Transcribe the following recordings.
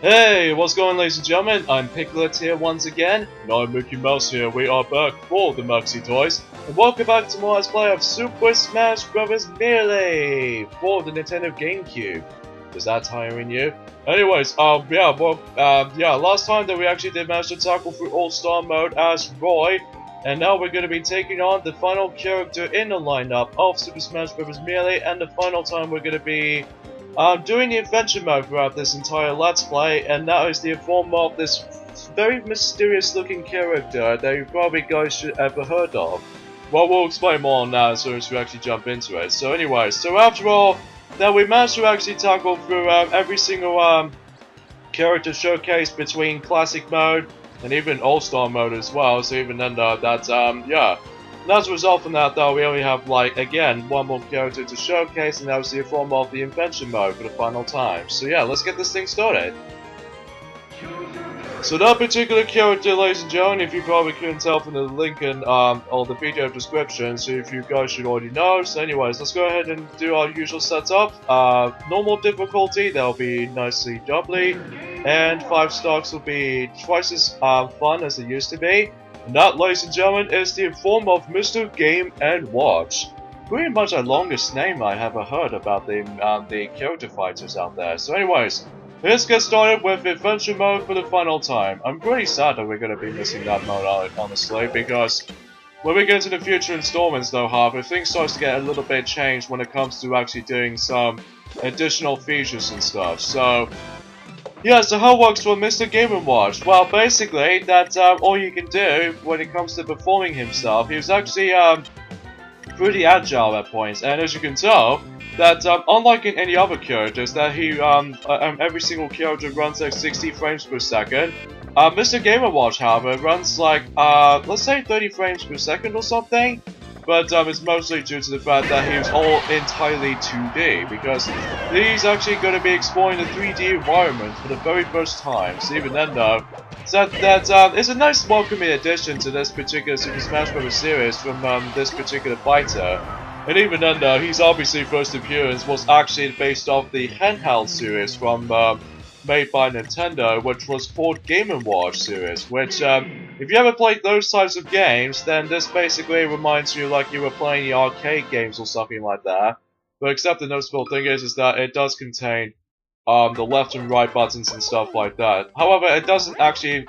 Hey, what's going on, ladies and gentlemen? I'm Piglet here once again, and I'm Mickey Mouse here. We are back for the Maxi Toys, and welcome back to more Let's Play of Super Smash Bros. Melee for the Nintendo GameCube. Is that tiring you? Anyways, last time that we actually did manage to tackle through All-Star mode as Roy, and now we're going to be taking on the final character in the lineup of Super Smash Bros. Melee, and the final time we're going to be doing the adventure mode throughout this entire Let's Play, and that is the form of this very mysterious looking character that you probably guys should ever heard of. Well, we'll explain more on that as soon as we actually jump into it. So anyways, so after all, that we managed to actually tackle through every single character showcase between classic mode and even all-star mode as well, so even then and as a result from that though, we only have like, again, one more character to showcase, and that was the form of the invention mode for the final time. So yeah, let's get this thing started. So that particular character, ladies and gentlemen, if you probably couldn't tell from the link in or the video description, so if you guys should already know. So anyways, let's go ahead and do our usual setup. Normal difficulty, that'll be nicely doubly, and 5 stocks will be twice as fun as it used to be. And that, ladies and gentlemen, is the form of Mr. Game & Watch. Pretty much the longest name I ever heard about the character fighters out there. So anyways, let's get started with adventure mode for the final time. I'm pretty sad that we're going to be missing that mode out, honestly, because when we get into the future installments though, however, things starts to get a little bit changed when it comes to actually doing some additional features and stuff. So yeah, so how it works for Mr. Game & Watch? Well, basically, that's all you can do when it comes to performing himself. He was actually pretty agile at points, and as you can tell, that unlike in any other characters, that he every single character runs like 60 frames per second. Mr. Game & Watch, however, runs like let's say 30 frames per second or something. But it's mostly due to the fact that he was all entirely 2D, because he's actually going to be exploring the 3D environment for the very first time. So even then though, that is a nice welcoming addition to this particular Super Smash Bros. Series from this particular fighter. And even then though, his obviously first appearance was actually based off the handheld series from made by Nintendo, which was called Game & Watch series, which if you ever played those types of games, then this basically reminds you like you were playing the arcade games or something like that. But except the noticeable thing is that it does contain the left and right buttons and stuff like that. However, it doesn't actually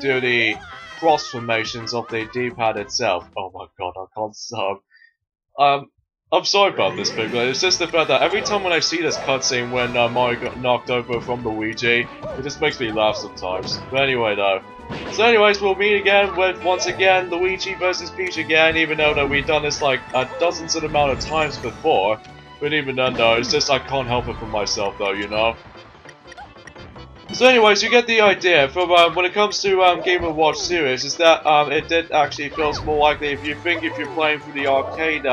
do the cross formations of the D-pad itself. Oh my god, I can't stop. I'm sorry about this, Piglet. It's just the fact that every time when I see this cutscene when Mario got knocked over from Luigi, it just makes me laugh sometimes. But anyway, though. So anyways, we'll meet again with, once again, Luigi versus Peach again, even though that we've done this like dozens of amount of times before. But even then, though, it's just I can't help it for myself, though, you know? So anyways, you get the idea. From when it comes to Game & Watch series, is that it did actually feels more likely if you're playing through the arcade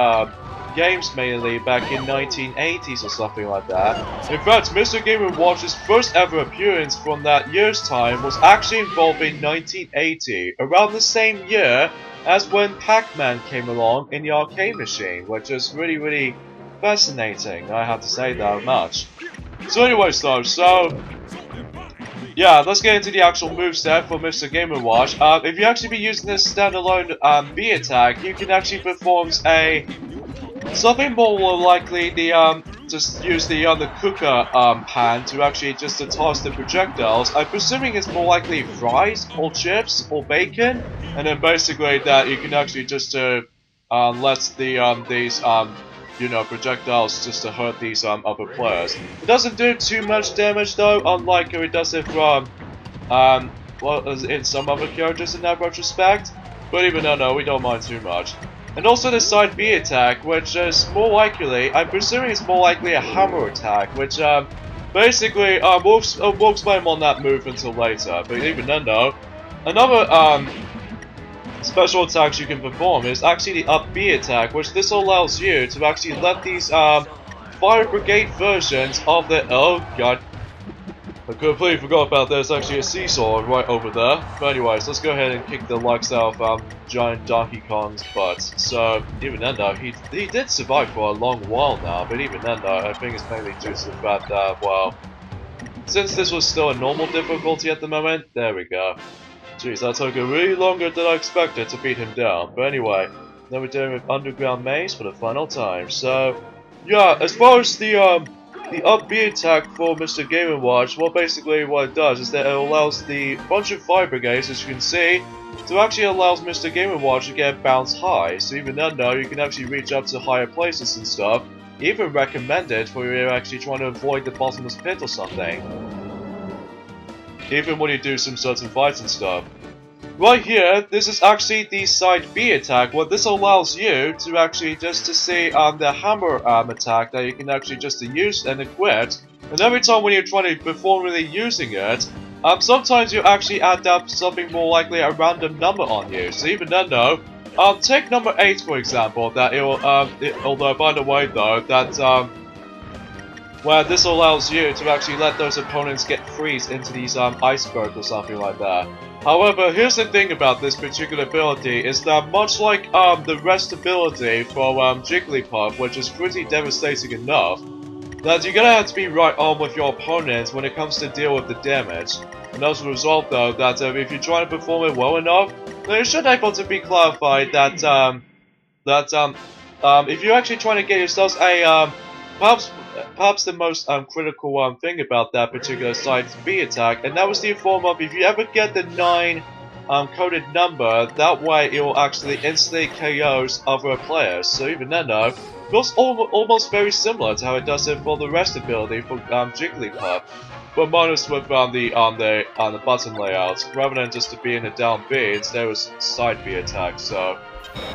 games mainly back in 1980s or something like that. In fact, Mr. Game & Watch's first ever appearance from that year's time was actually involved in 1980, around the same year as when Pac-Man came along in the arcade machine, which is really fascinating, I have to say that much. So anyways though, yeah, let's get into the actual moveset for Mr. Game & Watch. If you actually be using this standalone B attack, you can actually perform something more likely just use the cooker pan to actually just to toss the projectiles. I'm presuming it's more likely fries or chips or bacon, and then basically that you can actually just let these projectiles just to hurt these other players. It doesn't do too much damage though, unlike how it does it from in some other characters in that retrospect. But even though no, we don't mind too much. And also the side B attack, which is more likely, I'm presuming it's more likely a hammer attack, which basically we'll explain on that move until later. But even then though, another special attacks you can perform is actually the up B attack, which this allows you to actually let these fire brigade versions of the I completely forgot about there's actually a seesaw right over there. But anyways, let's go ahead and kick the likes of giant Donkey Kong's butt. So even then though, he did survive for a long while now, but even then though, I think it's mainly due to the fact that, well, since this was still a normal difficulty at the moment, there we go. Jeez, that took a really longer than I expected to beat him down. But anyway, now we're doing with Underground Maze for the final time. So, yeah, as far as the up B attack for Mr. Game & Watch, well, basically what it does is that it allows the bunch of fire brigades, as you can see, to actually allows Mr. Game & Watch to get bounce high. So even then, though, you can actually reach up to higher places and stuff. Even recommended for you actually trying to avoid the bottomless pit or something. Even when you do some certain fights and stuff. Right here, this is actually the side B attack. What this allows you to actually just to see the hammer attack that you can actually just use and equip. And every time when you're trying to perform really using it, sometimes you actually add up something more likely a random number on you. So even then though, take number 8 for example. That it will, although by the way though, that where this allows you to actually let those opponents get freeze into these icebergs or something like that. However, here's the thing about this particular ability is that much like the rest ability for Jigglypuff, which is pretty devastating enough, that you're gonna have to be right on with your opponents when it comes to deal with the damage. And as a result though, that if you try to perform it well enough, then it should be able to be clarified that if you're actually trying to get yourselves a perhaps the most critical thing about that particular side B attack, and that was the form of if you ever get the 9 coded number, that way it will actually instantly KOs other players. So even then though, it feels almost very similar to how it does it for the rest ability for Jigglypuff, but minus with the button layouts, rather than just to be in a down B, instead it was side B attack. So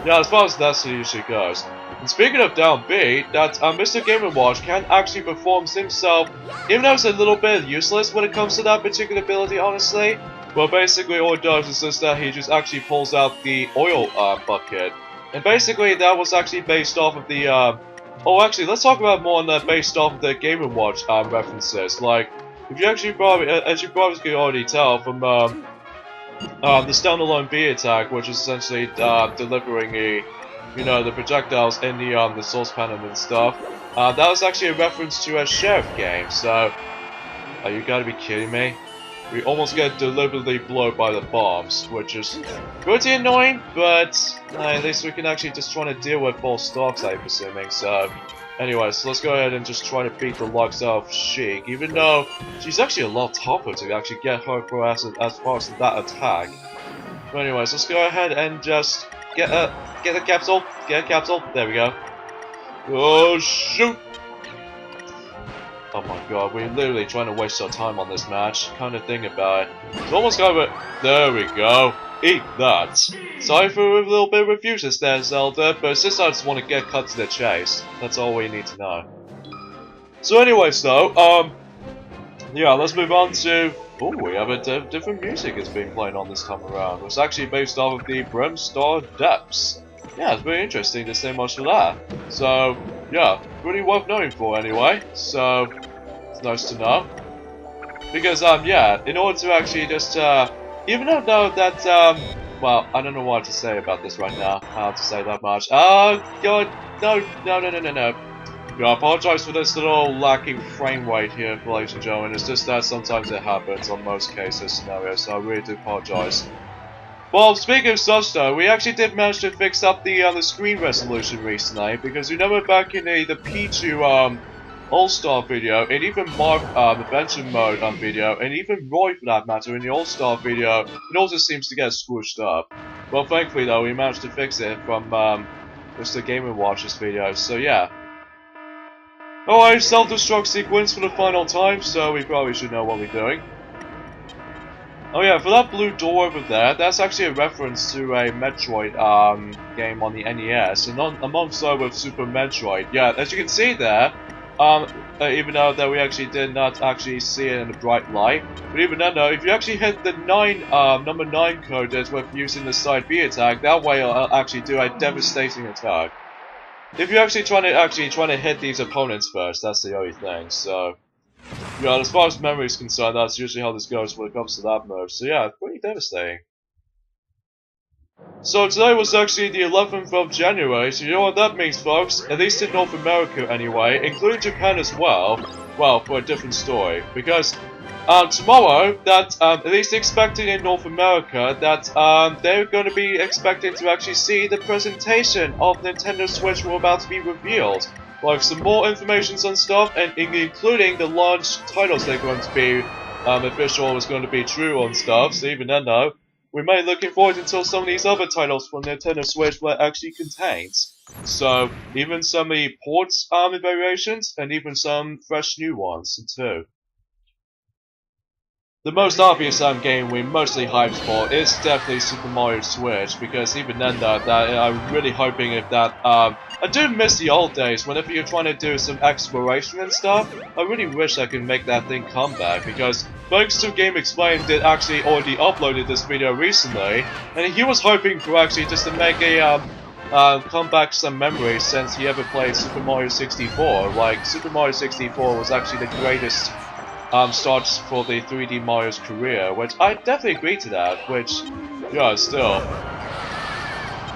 yeah, as far as that usually goes. And speaking of down B, that Mr. Game & Watch can actually perform himself, even though it's a little bit useless when it comes to that particular ability, honestly. Well, basically all it does is just that he just actually pulls out the oil bucket. And basically that was actually based off of the, oh actually, let's talk about more on that based off of the Game & Watch references. Like, if you actually probably, as you probably can already tell from the standalone B attack, which is essentially delivering a, you know, the projectiles in the saucepan and stuff. That was actually a reference to a Sheriff game, so are you gotta be kidding me? We almost get deliberately blown by the bombs, which is pretty annoying, but at least we can actually just try to deal with false stocks, I'm assuming. So anyways, let's go ahead and just try to beat the likes of Sheik, even though she's actually a lot tougher to actually get her for as far as that attack. But anyways, let's go ahead and just get a capsule. Get a capsule. There we go. Oh shoot! Oh my god, we're literally trying to waste our time on this match. Kind of thing about it. It's almost over. There we go. Eat that. Sorry for a little bit of refuses there, Zelda, but since I just want to get cut to the chase, that's all we need to know. So anyways though, yeah, let's move on to... Oh, we have a different music that's been playing on this time around. It's actually based off of the Brimstar Depths. Yeah, it's very interesting to say much for that. So, yeah, pretty worth knowing for anyway. So, it's nice to know. Because, yeah, in order to actually just, even though that, well, I don't know what to say about this right now. How to say that much. Oh, God, no. Yeah, I apologize for this little lacking frame rate here, ladies and gentlemen. It's just that sometimes it happens on most cases scenarios, so I really do apologize. Well, speaking of such though, we actually did manage to fix up the screen resolution recently, because you remember back in the Pichu All-Star video, and even Mark Adventure Mode video, and even Roy for that matter in the All-Star video, it also seems to get squished up. Well, thankfully though, we managed to fix it from Mr. Game & Watch's video, so yeah. Alright, self-destruct sequence for the final time, so we probably should know what we're doing. Oh yeah, for that blue door over there, that's actually a reference to a Metroid game on the NES, and amongst other with Super Metroid. Yeah, as you can see there, even though that we actually did not actually see it in a bright light, but even then though, if you actually hit the number 9 code that's with using the side B attack, that way it'll actually do a devastating attack. If you're actually trying to hit these opponents first, that's the only thing. So, yeah, as far as memory is concerned, that's usually how this goes when it comes to that move. So yeah, pretty devastating. So today was actually the 11th of January, so you know what that means, folks? At least in North America anyway, including Japan as well. Well, for a different story. Because tomorrow, that at least expecting in North America, that they're going to be expecting to actually see the presentation of Nintendo Switch were about to be revealed. Like some more information on stuff, and including the launch titles they're going to be official is going to be true on stuff. So even then, though, we may be looking forward until some of these other titles from Nintendo Switch were actually contains. So even some of the ports variations, and even some fresh new ones too. The most obvious game we're mostly hyped for is definitely Super Mario Switch, because even then that I'm really hoping if that, I do miss the old days, whenever you're trying to do some exploration and stuff, I really wish I could make that thing come back, because thanks to GameXplain did actually already uploaded this video recently, and he was hoping for actually just to make a, come back some memories since he ever played Super Mario 64, like Super Mario 64 was actually the greatest starts for the 3D Mario's career, which I definitely agree to that, which, yeah, still.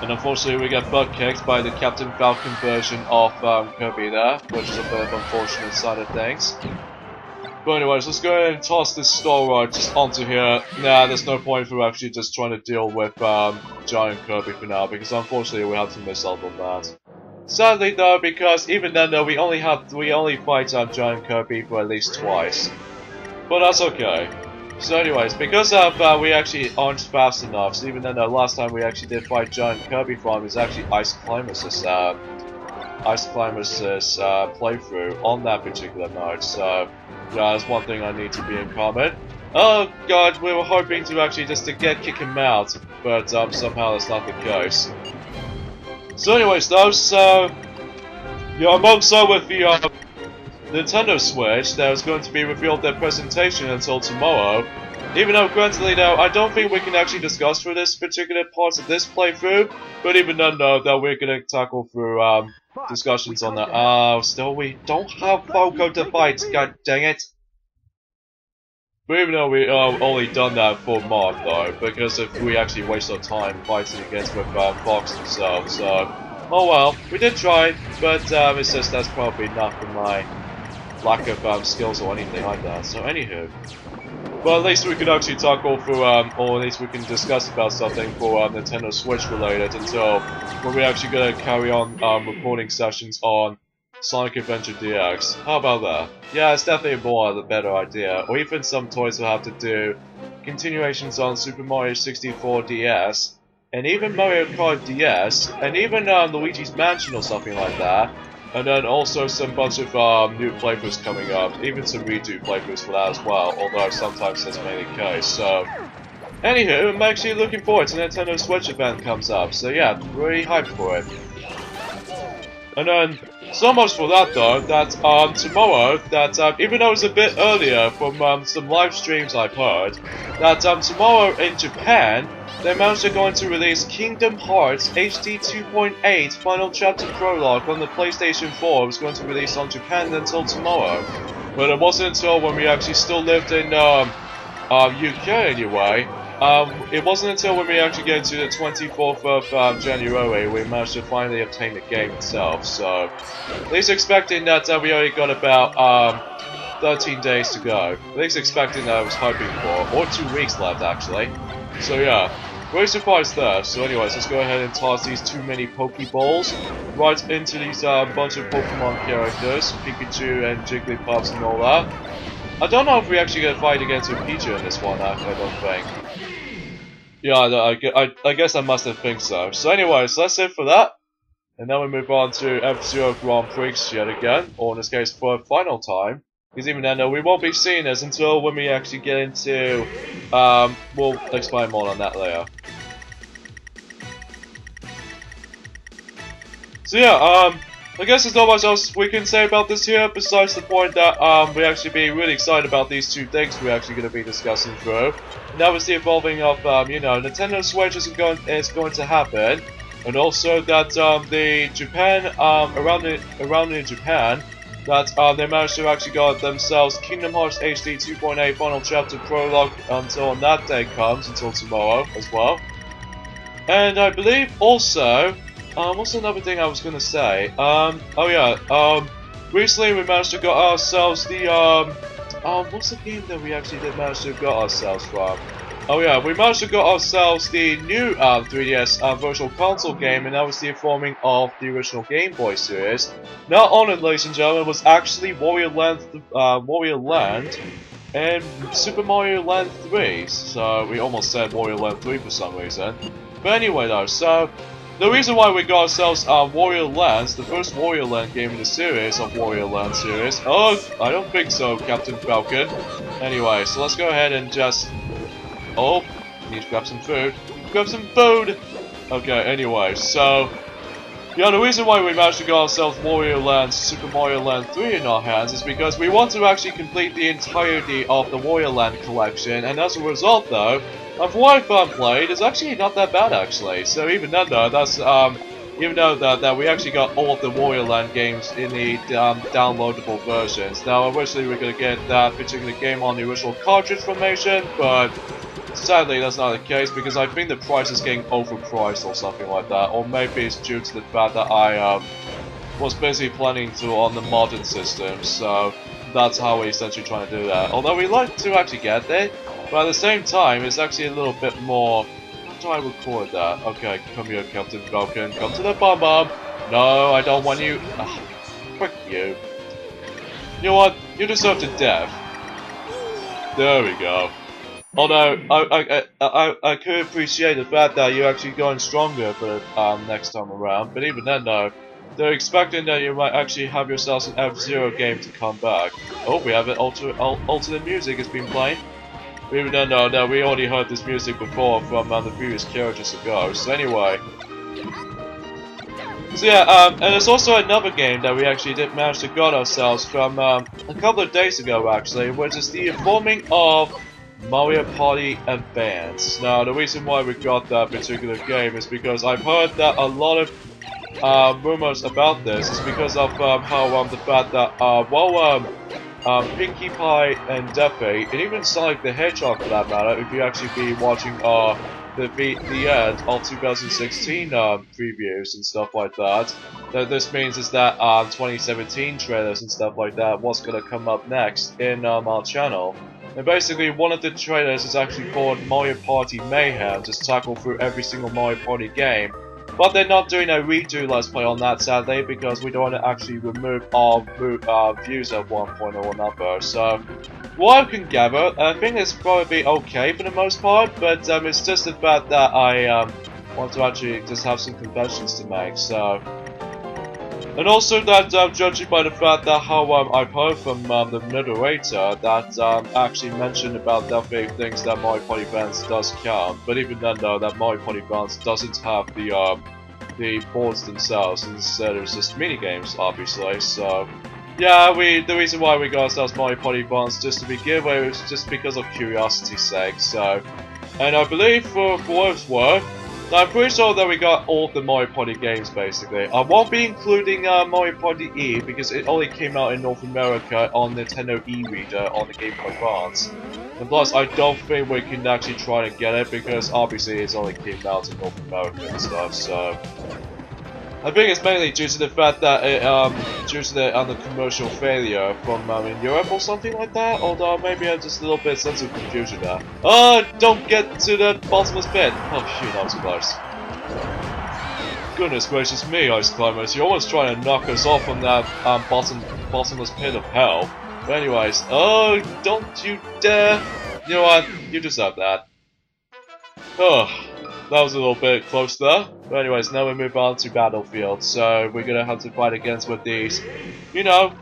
And unfortunately we get butt kicked by the Captain Falcon version of Kirby there, which is a bit of unfortunate side of things. But anyways, let's go ahead and toss this Star just onto here. Nah, there's no point for actually just trying to deal with Giant Kirby for now, because unfortunately we have to miss out on that. Sadly though, because even then though we only fight Giant Kirby for at least twice. But that's okay. So anyways, because of we actually aren't fast enough, so even then the last time we actually did fight Giant Kirby from is actually Ice Climbers' playthrough on that particular mode, so yeah, that's one thing I need to be in comment. Oh god, we were hoping to actually just to kick him out, but somehow that's not the case. So anyways though, so yeah, I'm also with the Nintendo Switch that was going to be revealed their presentation until tomorrow. Even though, granted though, I don't think we can actually discuss through this particular part of this playthrough, but even then though, that we're gonna tackle through discussions on that. Oh, still we don't have Falco to fight, god dang it. But even though we only done that for Mark though, because if we actually waste our time fighting against with Fox himself, so oh well, we did try, but it's just that's probably not for my lack of skills or anything like that. So anywho, but at least we can actually tackle through, or at least we can discuss about something for Nintendo Switch related until when we're actually gonna carry on recording sessions on Sonic Adventure DX. How about that? Yeah, it's definitely more the better idea. Or even some toys will have to do continuations on Super Mario 64 DS, and even Mario Kart DS, and even Luigi's Mansion or something like that. And then also some bunch of new playthroughs coming up, even some redo playthroughs for that as well, although sometimes that's mainly the case. So, anywho, I'm actually looking forward to Nintendo Switch event comes up, so yeah, really hyped for it. And then, so much for that though, that tomorrow, that even though it's a bit earlier from some live streams I've heard, that tomorrow in Japan, they managed to going to release Kingdom Hearts HD 2.8 Final Chapter Prologue on the PlayStation 4. It was going to release on Japan until tomorrow. But it wasn't until when we actually still lived in UK anyway. It wasn't until when we actually get to the 24th of January we managed to finally obtain the game itself. So, at least expecting that we already got about 13 days to go. At least expecting that I was hoping for, or 2 weeks left actually. So yeah, very surprised there. So anyways, let's go ahead and toss these too many Pokeballs right into these bunch of Pokemon characters, Pikachu and Jigglypuffs and all that. I don't know if we actually get a fight against Pikachu in this one, I don't think. Yeah, I guess I must have think so. So anyways, that's it for that. And now we move on to F-Zero Grand Prix yet again, or in this case for a final time. Because even then, we won't be seeing this until when we actually get into, we'll explain more on that later. So yeah, I guess there's not much else we can say about this here, besides the point that, we actually be really excited about these two things we're actually going to be discussing through. And that was the evolving of, you know, Nintendo Switch is going to happen, and also that, the Japan, around in Japan, that they managed to actually got themselves Kingdom Hearts HD 2.8 Final Chapter Prologue until when that day comes, until tomorrow as well. And I believe also, what's another thing I was gonna say? Oh yeah, recently we managed to get ourselves the, what's the game that we actually did manage to get ourselves from? Oh yeah, we managed to get ourselves the new 3DS Virtual Console game, and that was the informing of the original Game Boy series. Now on it, ladies and gentlemen, was actually Wario Land and Super Mario Land 3. So we almost said Wario Land 3 for some reason. But anyway though, so the reason why we got ourselves Wario Lands, the first Wario Land game in the series of Wario Land series. Oh, I don't think so, Captain Falcon. Anyway, so let's go ahead and just... Oh, need to grab some food. Grab some food! Okay, anyway, so... Yeah, the reason why we managed to get ourselves Wario Land, Super Mario Land 3 in our hands is because we want to actually complete the entirety of the Wario Land collection, and as a result though, from what I've played, it's actually not that bad actually. So even then though, that's, even though that we actually got all of the Wario Land games in the downloadable versions. Now originally we we're going to get that particular game on the original cartridge formation, but sadly that's not the case because I think the price is getting overpriced or something like that, or maybe it's due to the fact that I was busy planning to on the modern system, so that's how we're essentially trying to do that. Although we like to actually get it, but at the same time it's actually a little bit more... How do I record that? Okay, come here Captain Falcon, come to the bomb. No, I don't want you... Ugh, frick you. You know what? You deserve to death. There we go. Although, I could appreciate the fact that you're actually going stronger for next time around, but even then though, they're expecting that you might actually have yourselves an F-Zero game to come back. Oh, we have an alternate music has been playing. We even then though, that we already heard this music before from the previous characters ago, so anyway. So yeah, and there's also another game that we actually did manage to get ourselves from a couple of days ago actually, which is the informing of Mario Party Advance. Now, the reason why we got that particular game is because I've heard that a lot of rumors about this is because of how the fact that Pinkie Pie and Deathly, and even Sonic the Hedgehog for that matter, if you actually be watching the end of 2016 previews and stuff like that, this means is that 2017 trailers and stuff like that, what's gonna come up next in our channel. And basically, one of the trailers is actually called Mario Party Mayhem, just tackle through every single Mario Party game. But they're not doing a redo Let's Play on that sadly, because we don't want to actually remove all views at one point or another. So, what I can gather, I think it's probably okay for the most part, but it's just the fact that I want to actually just have some confessions to make, so... And also that, judging by the fact that how I've heard from the narrator that actually mentioned about definitely things that Mario Party Advance does count, but even then though, that Mario Party Advance doesn't have the boards themselves, instead it's just mini games, obviously. So yeah, the reason why we got ourselves Mario Party Advance just to begin with was just because of curiosity's sake. So, and I believe for what it's worth, I'm pretty sure that we got all of the Mario Party games basically. I won't be including Mario Party E because it only came out in North America on Nintendo e-reader on the Game Boy Advance. And plus, I don't think we can actually try to get it because obviously it's only came out in North America and stuff. So I think it's mainly due to the fact that it, due to the commercial failure from in Europe or something like that. Although maybe I'm just a little bit sense of confusion there. Oh, don't get to the bottomless pit! Oh shoot, that was close. Goodness gracious me, Ice Climbers! You're almost trying to knock us off from that bottomless pit of hell. But anyways, oh, don't you dare! You know what? You deserve that. Oh. That was a little bit close there. But anyways, now we move on to Battlefield. So we're gonna have to fight against with these, you know,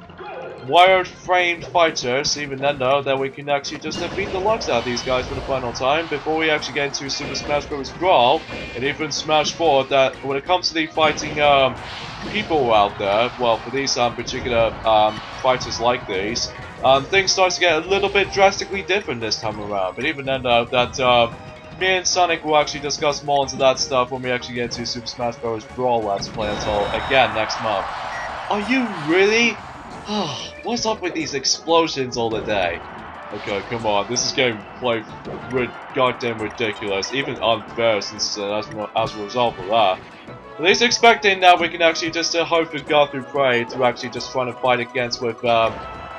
wire-framed fighters. Even then though, that we can actually just defeat the likes out of these guys for the final time before we actually get into Super Smash Bros. Brawl and even Smash 4. That when it comes to the fighting people out there, well, for these particular fighters like these, things start to get a little bit drastically different this time around. But even then though, that me and Sonic will actually discuss more into that stuff when we actually get into Super Smash Bros. Brawl Let's Play until, again, next month. Are you really? What's up with these explosions all the day? Okay, come on, this is getting like goddamn ridiculous, even unfair since as a result of that. At least expecting that we can actually just hope to go through Prey to actually just try to fight against with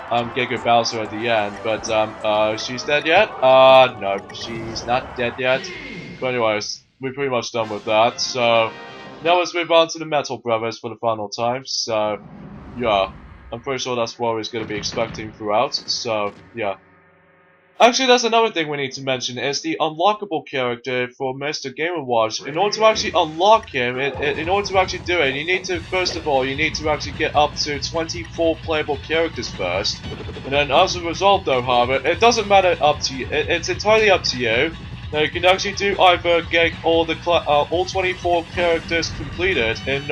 Giga Bowser at the end, but she's dead yet? No, she's not dead yet. But anyways, we're pretty much done with that, so now let's move on to the Metal Brothers for the final time, so yeah, I'm pretty sure that's what we're going to be expecting throughout, so yeah. Actually, that's another thing we need to mention, is the unlockable character for Mr. Game & Watch. In order to actually unlock him, in order to actually do it, you need to, first of all, you need to actually get up to 24 playable characters first. And then as a result though, however, it doesn't matter up to you, it's entirely up to you. Now you can actually do either get all 24 characters completed in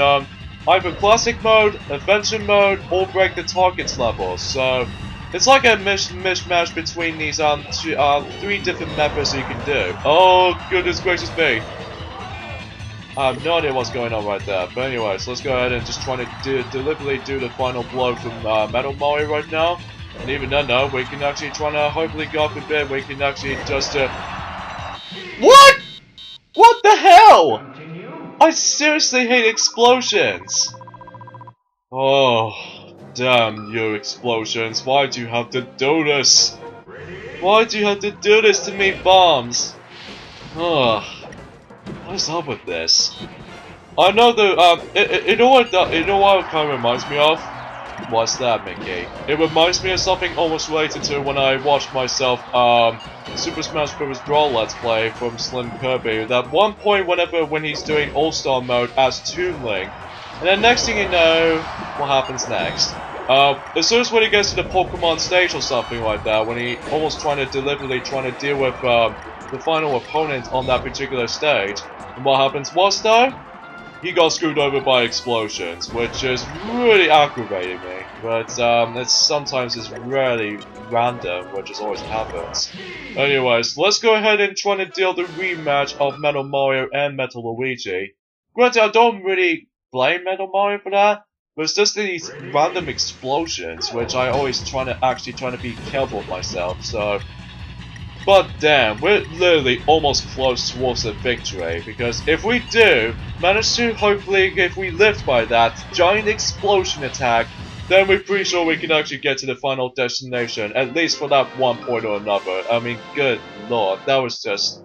either classic mode, adventure mode, or break the targets level. So it's like a mishmash between these three different methods you can do. Oh goodness gracious me! I have no idea what's going on right there. But anyways, let's go ahead and just try to deliberately do the final blow from Metal Mario right now. And even then though, we can actually try to, hopefully God forbid, we can actually just What?! What the hell?! I seriously hate explosions! Oh, damn you explosions, why do you have to do this? Why do you have to do this to me, bombs? Ugh, what is up with this? I know the, you know what it kind of reminds me of? What's that, Mickey? It reminds me of something almost related to when I watched myself, Super Smash Bros. Brawl Let's Play from Slim Kirby. That one point when he's doing All-Star mode as Toon Link, and then next thing you know, what happens next? As soon as when he gets to the Pokemon stage or something like that, when he almost deliberately trying to deal with the final opponent on that particular stage, and what happens was though? He got screwed over by explosions, which is really aggravating me. But sometimes it's rarely random, which is always happens. Anyways, let's go ahead and try to deal the rematch of Metal Mario and Metal Luigi. Granted, I don't really blame Metal Mario for that, but it's just these random explosions, which I always trying to be careful with myself. So. But damn, we're literally almost close towards a victory, because if we do manage to, hopefully, if we live by that giant explosion attack, then we're pretty sure we can actually get to the final destination, at least for that one point or another. I mean, good lord, that's just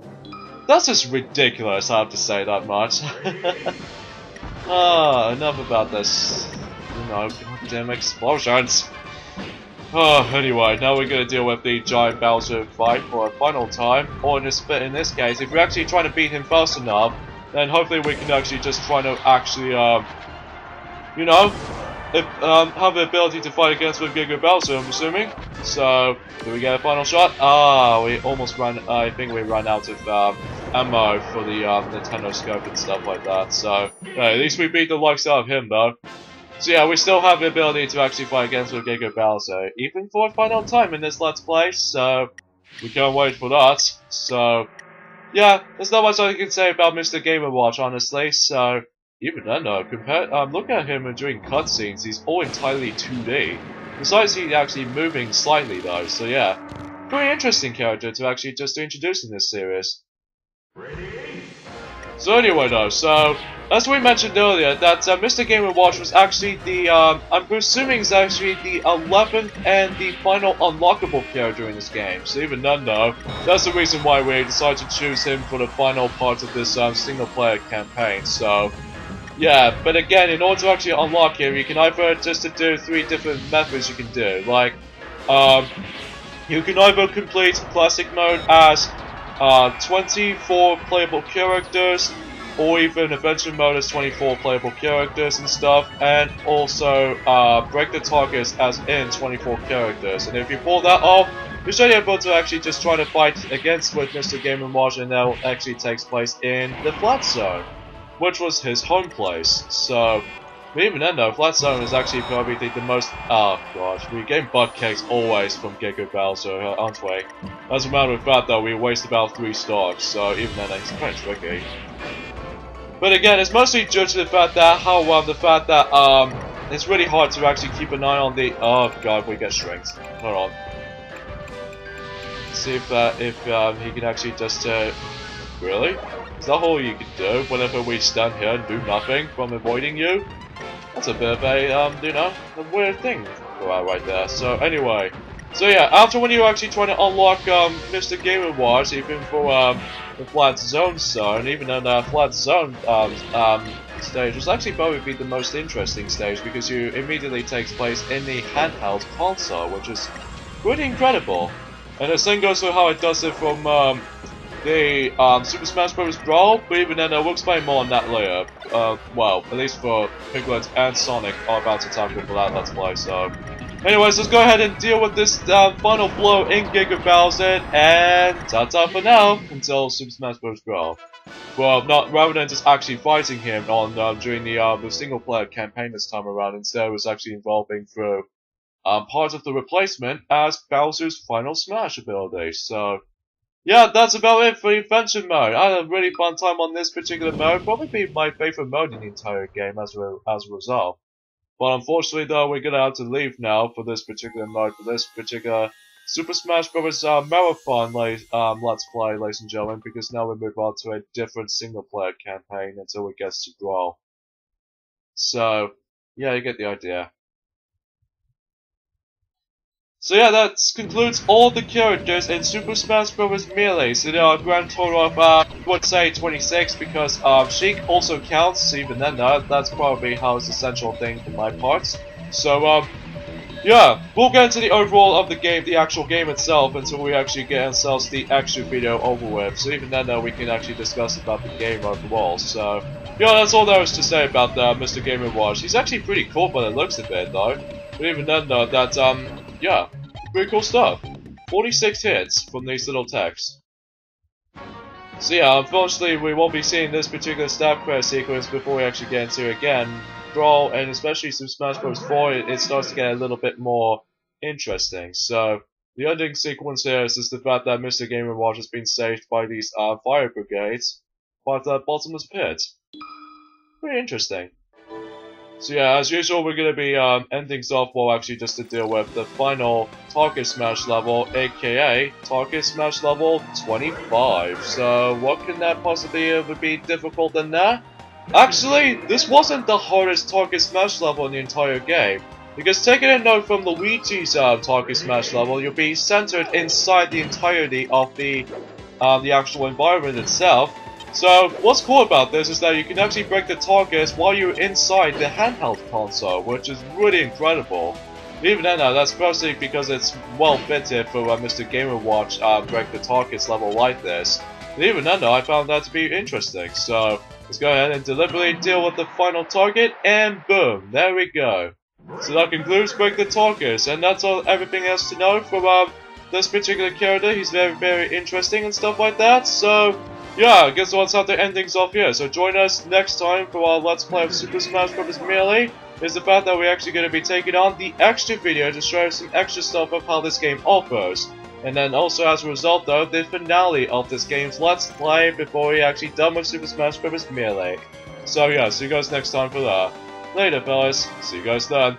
ridiculous, I have to say that much. Enough about this, goddamn explosions. Anyway, now we're gonna deal with the giant Bowser fight for a final time. Or in this case, if we're actually trying to beat him fast enough, then hopefully we can actually just try to actually, have the ability to fight against with Giga Bowser, I'm assuming. So, do we get a final shot? We almost ran. I think we ran out of ammo for the Nintendo scope and stuff like that. So, at least we beat the likes of him, though. So yeah, we still have the ability to actually fight against with Giga Bowser, even for a final time in this Let's Play, so we can't wait for that. So, yeah, there's not much I can say about Mr. Game & Watch, honestly, so even then though, looking at him during cutscenes, he's all entirely 2D. Besides, he's actually moving slightly though, so yeah. Pretty interesting character to actually just introduce in this series. So anyway though, so as we mentioned earlier, that Mr. Game & Watch was actually the, I'm assuming is actually the 11th and the final unlockable character in this game. So even then though, that's the reason why we decided to choose him for the final part of this single player campaign. So yeah, but again, in order to actually unlock him, you can either just do 3 different methods you can do. Like, you can either complete classic mode as 24 playable characters, or even adventure mode as 24 playable characters and stuff, and also break the targets as in 24 characters. And if you pull that off, you're still able to actually just try to fight against with Mr. Game & Watch, and that actually takes place in the Flat Zone, which was his home place. So, but even then though, Flat Zone is actually probably the most, oh gosh, we get butt cakes always from Giga Bowser, aren't we? As a matter of fact though, we waste about 3 stocks, so even then it's quite tricky. But again, it's mostly due to the fact that, it's really hard to actually keep an eye on the, oh god, we get shrinks. Hold on. See if he can actually just, really? Is that all you can do whenever we stand here and do nothing from avoiding you? That's a bit of a, a weird thing. for that right there. So anyway, so yeah, after when you actually try to unlock Mr. Game & Watch, even for the Flat Zone zone, even in the Flat Zone stage was actually probably be the most interesting stage because you immediately takes place in the handheld console, which is pretty incredible. And the same goes for how it does it from the Super Smash Bros. Brawl, but even then we'll explain more on that later. Well, at least for Piglet and Sonic are about to tackle for that Let's Play, so... Anyways, let's go ahead and deal with this final blow in Giga Bowser, and ta-ta for now, until Super Smash Bros. Brawl. Well, rather than just actually fighting him on during the single-player campaign this time around, instead it was actually involving through part of the replacement as Bowser's final Smash ability, so... Yeah, that's about it for Invention Mode. I had a really fun time on this particular mode, probably be my favorite mode in the entire game as a result. But unfortunately though, we're gonna have to leave now for this particular mode, for this particular Super Smash Bros. Marathon Let's Play, ladies and gentlemen, because now we move on to a different single player campaign until it gets to Brawl. So, yeah, you get the idea. So yeah, that concludes all the characters in Super Smash Bros. Melee. So there are a grand total of, I would say 26, because Sheik also counts, even then that's probably how it's essential thing for my parts. So yeah, we'll get into the overall of the game, the actual game itself, until we actually get ourselves the extra video over with. So even then we can actually discuss about the game overall. So yeah, that's all there is to say about Mr. Game & Watch. He's actually pretty cool by the looks of it though. But even then that's yeah, pretty cool stuff. 46 hits from these little texts. So yeah, unfortunately we won't be seeing this particular staff credit sequence before we actually get into it again. Brawl, and especially Super Smash Bros. 4, it starts to get a little bit more interesting. So, the ending sequence here is just the fact that Mr. Game & Watch has been saved by these fire brigades by the bottomless pit. Pretty interesting. So yeah, as usual, we're going to be ending things off well actually just to deal with the final Target Smash level, aka Target Smash level 25. So what can that possibly ever be difficult than that? Actually, this wasn't the hardest Target Smash level in the entire game. Because taking a note from Luigi's Target Smash level, you'll be centered inside the entirety of the actual environment itself. So, what's cool about this is that you can actually break the targets while you're inside the handheld console, which is really incredible. Even then, that's mostly because it's well fitted for Mr. Game & Watch break the targets level like this. And even then, I found that to be interesting. So, let's go ahead and deliberately deal with the final target, and boom, there we go. So that concludes Break the Targets, and that's all everything else to know from this particular character. He's very, very interesting and stuff like that. So, yeah, I guess we'll have to end things off here. So join us next time for our Let's Play of Super Smash Bros. Melee. Is the fact that we're actually going to be taking on the extra video to show some extra stuff of how this game offers. And then also as a result though, the finale of this game's Let's Play before we're actually done with Super Smash Bros. Melee. So yeah, see you guys next time for that. Later fellas, see you guys then.